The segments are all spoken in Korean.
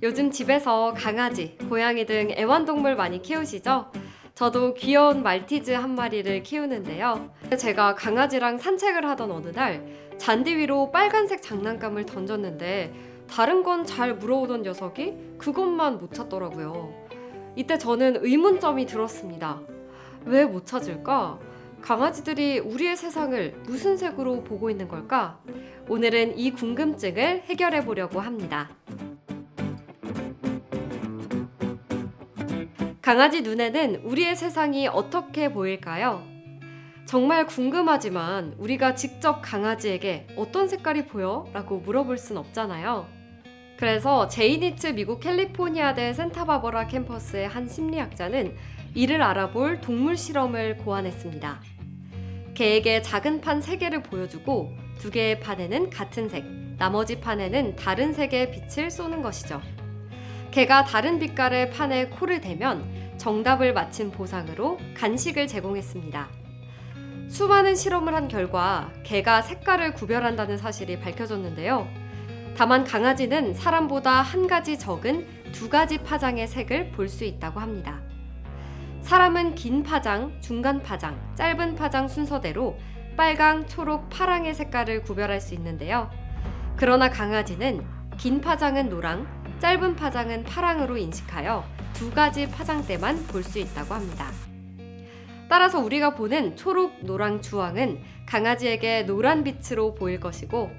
요즘 집에서 강아지, 고양이 등 애완동물 많이 키우시죠? 저도 귀여운 말티즈 한 마리를 키우는데요. 제가 강아지랑 산책을 하던 어느 날 잔디 위로 빨간색 장난감을 던졌는데 다른 건 잘 물어오던 녀석이 그것만 못 찾더라고요. 이때 저는 의문점이 들었습니다. 왜 못 찾을까? 강아지들이 우리의 세상을 무슨 색으로 보고 있는 걸까? 오늘은 이 궁금증을 해결해 보려고 합니다. 강아지 눈에는 우리의 세상이 어떻게 보일까요? 정말 궁금하지만 우리가 직접 강아지에게 어떤 색깔이 보여? 라고 물어볼 순 없잖아요. 그래서 제이니츠 미국 캘리포니아대 센타바버라 캠퍼스의 한 심리학자는 이를 알아볼 동물 실험을 고안했습니다. 개에게 작은 판 3개를 보여주고 2개의 판에는 같은 색, 나머지 판에는 다른 색의 빛을 쏘는 것이죠. 개가 다른 빛깔의 판에 코를 대면 정답을 맞힌 보상으로 간식을 제공했습니다. 수많은 실험을 한 결과 개가 색깔을 구별한다는 사실이 밝혀졌는데요. 다만 강아지는 사람보다 한 가지 적은 2가지 파장의 색을 볼 수 있다고 합니다. 사람은 긴 파장, 중간 파장, 짧은 파장 순서대로 빨강, 초록, 파랑의 색깔을 구별할 수 있는데요. 그러나 강아지는 긴 파장은 노랑, 짧은 파장은 파랑으로 인식하여 2가지 파장대만 볼 수 있다고 합니다. 따라서 우리가 보는 초록, 노랑, 주황은 강아지에게 노란 빛으로 보일 것이고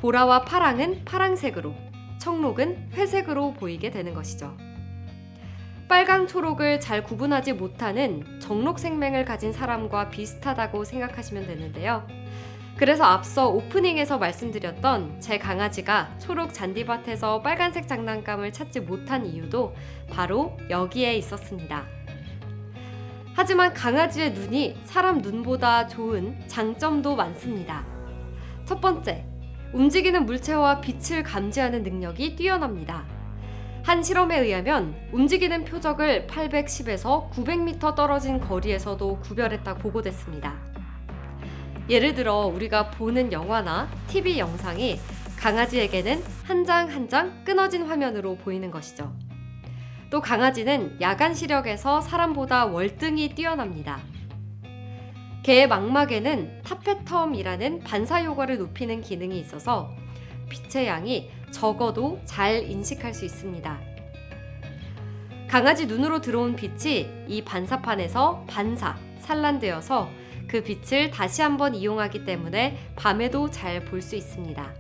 보라와 파랑은 파랑색으로, 청록은 회색으로 보이게 되는 것이죠. 빨강, 초록을 잘 구분하지 못하는 정록 생명을 가진 사람과 비슷하다고 생각하시면 되는데요. 그래서 앞서 오프닝에서 말씀드렸던 제 강아지가 초록 잔디밭에서 빨간색 장난감을 찾지 못한 이유도 바로 여기에 있었습니다. 하지만 강아지의 눈이 사람 눈보다 좋은 장점도 많습니다. 첫 번째, 움직이는 물체와 빛을 감지하는 능력이 뛰어납니다. 한 실험에 의하면 움직이는 표적을 810에서 900m 떨어진 거리에서도 구별했다 보고됐습니다. 예를 들어 우리가 보는 영화나 TV 영상이 강아지에게는 한 장 한 장 끊어진 화면으로 보이는 것이죠. 또 강아지는 야간 시력에서 사람보다 월등히 뛰어납니다. 개의 망막에는 타페텀이라는 반사 효과를 높이는 기능이 있어서 빛의 양이 적어도 잘 인식할 수 있습니다. 강아지 눈으로 들어온 빛이 이 반사판에서 산란되어서 그 빛을 다시 한번 이용하기 때문에 밤에도 잘 볼 수 있습니다.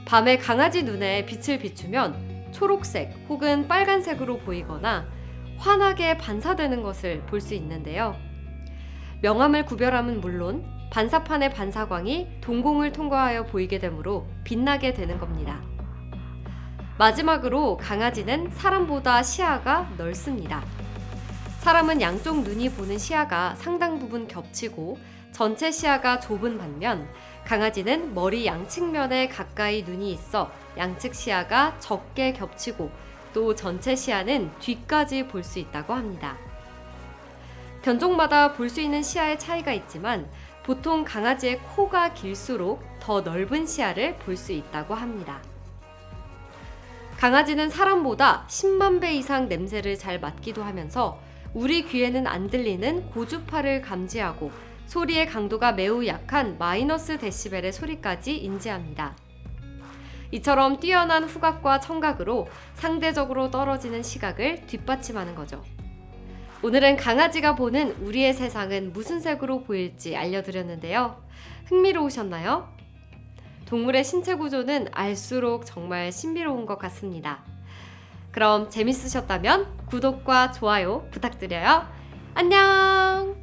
밤에 강아지 눈에 빛을 비추면 초록색 혹은 빨간색으로 보이거나 환하게 반사되는 것을 볼 수 있는데요. 명암을 구별함은 물론 반사판의 반사광이 동공을 통과하여 보이게 되므로 빛나게 되는 겁니다. 마지막으로 강아지는 사람보다 시야가 넓습니다. 사람은 양쪽 눈이 보는 시야가 상당 부분 겹치고 전체 시야가 좁은 반면 강아지는 머리 양측면에 가까이 눈이 있어 양측 시야가 적게 겹치고 또 전체 시야는 뒤까지 볼 수 있다고 합니다. 견종마다 볼 수 있는 시야의 차이가 있지만 보통 강아지의 코가 길수록 더 넓은 시야를 볼 수 있다고 합니다. 강아지는 사람보다 10만 배 이상 냄새를 잘 맡기도 하면서 우리 귀에는 안 들리는 고주파를 감지하고 소리의 강도가 매우 약한 마이너스 데시벨의 소리까지 인지합니다. 이처럼 뛰어난 후각과 청각으로 상대적으로 떨어지는 시각을 뒷받침하는 거죠. 오늘은 강아지가 보는 우리의 세상은 무슨 색으로 보일지 알려드렸는데요. 흥미로우셨나요? 동물의 신체 구조는 알수록 정말 신비로운 것 같습니다. 그럼 재밌으셨다면 구독과 좋아요 부탁드려요. 안녕!